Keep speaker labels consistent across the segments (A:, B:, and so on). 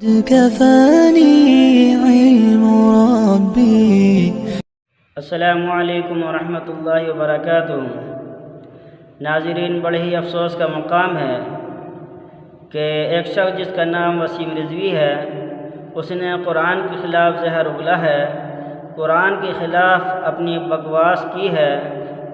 A: كفاني علم ربي.
B: السلام علیکم ورحمۃ اللہ وبرکاتہ۔ ناظرین، بڑے ہی افسوس کا مقام ہے کہ ایک شخص جس کا نام وسیم رضوی ہے، اس نے قرآن کے خلاف زہر اگلا ہے، قرآن کے خلاف اپنی بکواس کی ہے،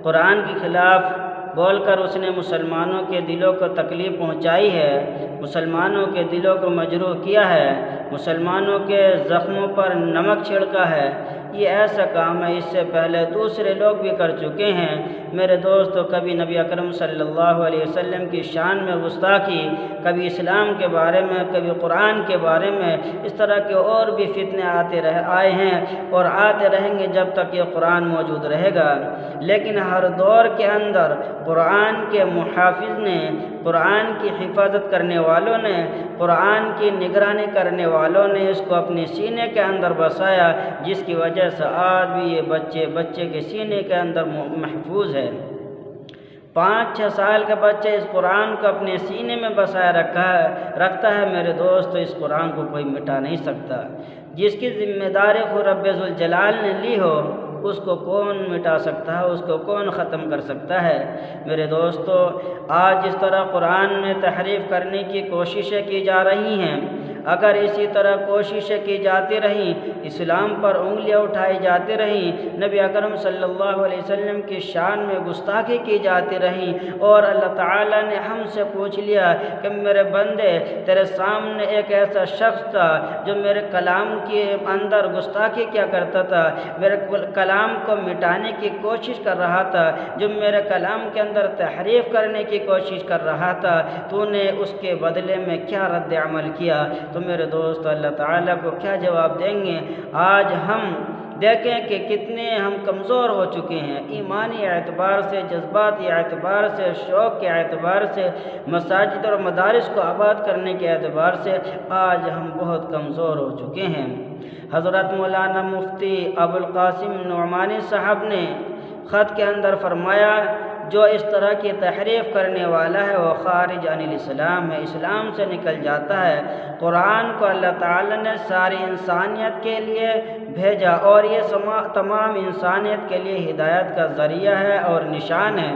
B: قرآن کے خلاف بول کر اس نے مسلمانوں کے دلوں کو تکلیف پہنچائی ہے، مسلمانوں کے دلوں کو مجروح کیا ہے، مسلمانوں کے زخموں پر نمک چھڑکا ہے۔ یہ ایسا کام ہے، اس سے پہلے دوسرے لوگ بھی کر چکے ہیں۔ میرے دوستو، کبھی نبی اکرم صلی اللہ علیہ وسلم کی شان میں گستاخی، کبھی اسلام کے بارے میں، کبھی قرآن کے بارے میں، اس طرح کے اور بھی فتنے آئے ہیں اور آتے رہیں گے جب تک یہ قرآن موجود رہے گا۔ لیکن ہر دور کے اندر قرآن کے محافظ نے، قرآن کی حفاظت کرنے والوں نے، قرآن کی نگرانی کرنے والوں نے اس کو اپنے سینے کے اندر بسایا، جس کی وجہ سے آج بھی یہ بچے کے سینے کے اندر محفوظ ہے۔ 5-6 سال کا بچہ اس قرآن کو اپنے سینے میں بسائے رکھتا ہے۔ میرے دوست، اس قرآن کو کوئی مٹا نہیں سکتا۔ جس کی ذمہ داری خود رب ذوالجلال نے لی ہو، اس کو کون مٹا سکتا ہے، اس کو کون ختم کر سکتا ہے؟ میرے دوستو، آج جس طرح قرآن میں تحریف کرنے کی کوششیں کی جا رہی ہیں، اگر اسی طرح کوششیں کی جاتی رہیں، اسلام پر انگلیاں اٹھائی جاتی رہیں، نبی اکرم صلی اللہ علیہ وسلم کی شان میں گستاخی کی جاتی رہیں، اور اللہ تعالیٰ نے ہم سے پوچھ لیا کہ میرے بندے، تیرے سامنے ایک ایسا شخص تھا جو میرے کلام کے اندر گستاخی کیا کرتا تھا، میرے کلام کو مٹانے کی کوشش کر رہا تھا، جو میرے کلام کے اندر تحریف کرنے کی کوشش کر رہا تھا، تو نے اس کے بدلے میں کیا رد عمل کیا؟ تو میرے دوست، اللہ تعالیٰ کو کیا جواب دیں گے؟ آج ہم دیکھیں کہ کتنے ہم کمزور ہو چکے ہیں، ایمانی اعتبار سے، جذباتی اعتبار سے، شوق کے اعتبار سے، مساجد اور مدارس کو آباد کرنے کے اعتبار سے آج ہم بہت کمزور ہو چکے ہیں۔ حضرت مولانا مفتی ابوالقاسم نعمانی صاحب نے خط کے اندر فرمایا، جو اس طرح کی تحریف کرنے والا ہے وہ خارج عن الاسلام ہے، اسلام سے نکل جاتا ہے۔ قرآن کو اللہ تعالیٰ نے ساری انسانیت کے لیے بھیجا، اور یہ تمام انسانیت کے لیے ہدایت کا ذریعہ ہے اور نشان ہے۔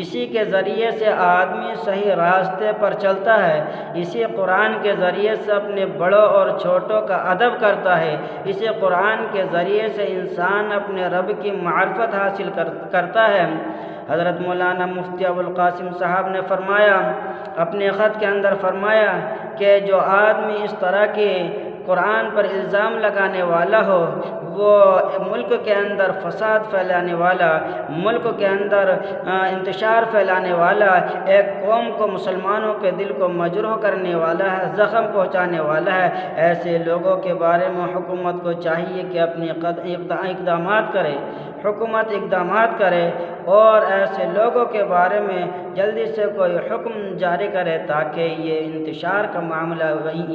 B: اسی کے ذریعے سے آدمی صحیح راستے پر چلتا ہے، اسی قرآن کے ذریعے سے اپنے بڑوں اور چھوٹوں کا ادب کرتا ہے، اسی قرآن کے ذریعے سے انسان اپنے رب کی معرفت حاصل کرتا ہے۔ حضرت مولانا مفتی ابوالقاسم صاحب نے فرمایا، اپنے خط کے اندر فرمایا کہ جو آدمی اس طرح کے قرآن پر الزام لگانے والا ہو، وہ ملک کے اندر فساد پھیلانے والا، ملک کے اندر انتشار پھیلانے والا، ایک قوم کو، مسلمانوں کے دل کو مجروح کرنے والا ہے، زخم پہنچانے والا ہے۔ ایسے لوگوں کے بارے میں حکومت کو چاہیے کہ اپنے اقدامات کرے، حکومت اقدامات کرے اور ایسے لوگوں کے بارے میں جلدی سے کوئی حکم جاری کرے تاکہ یہ انتشار کا معاملہ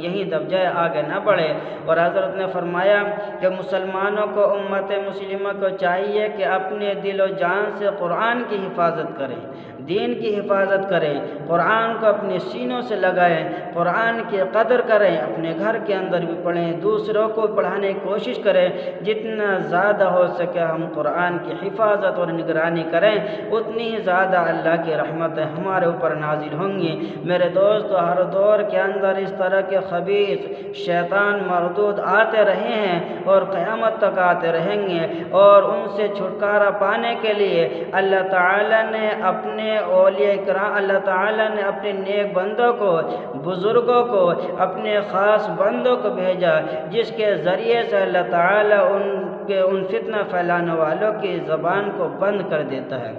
B: یہیں دب جائے، آگے نہ بڑھے۔ اور حضرت نے فرمایا کہ مسلمانوں کو، امت مسلمہ کو چاہیے کہ اپنے دل و جان سے قرآن کی حفاظت کریں، دین کی حفاظت کریں، قرآن کو اپنے سینوں سے لگائیں، قرآن کی قدر کریں، اپنے گھر کے اندر بھی پڑھیں، دوسروں کو پڑھانے کی کوشش کریں۔ جتنا زیادہ ہو سکے ہم قرآن کی حفاظت اور نگرانی کریں، اتنی ہی زیادہ اللہ کی رحمتیں ہمارے اوپر نازل ہوں گی۔ میرے دوستو، ہر دور کے اندر اس طرح کے خبیث شیطان مردود آتے رہے ہیں اور قیامت تک آتے رہیں گے، اور ان سے چھٹکارا پانے کے لیے اللہ تعالیٰ نے اپنے اولیاء کرام، اللہ تعالیٰ نے اپنے نیک بندوں کو، بزرگوں کو، اپنے خاص بندوں کو بھیجا، جس کے ذریعے سے اللہ تعالیٰ ان فتنہ پھیلانے والوں کی زبان کو بند کر دیتا ہے،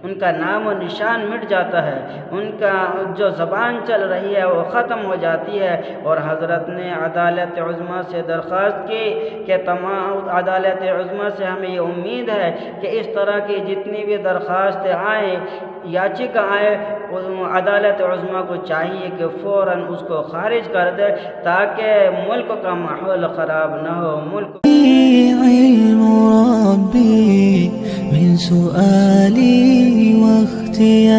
B: ان کا نام و نشان مٹ جاتا ہے، ان کا جو زبان چل رہی ہے وہ ختم ہو جاتی ہے۔ اور حضرت نے عدالت عظمیٰ سے درخواست کی کہ تمام عدالت عظمیٰ سے ہمیں یہ امید ہے کہ اس طرح کی جتنی بھی درخواستیں آئیں، یاچکا آئے، عدالت عظمیٰ کو چاہیے کہ فوراً اس کو خارج کر دے تاکہ ملک کا ماحول خراب نہ ہو۔ ملک
A: علم ربي من سؤالي واختياري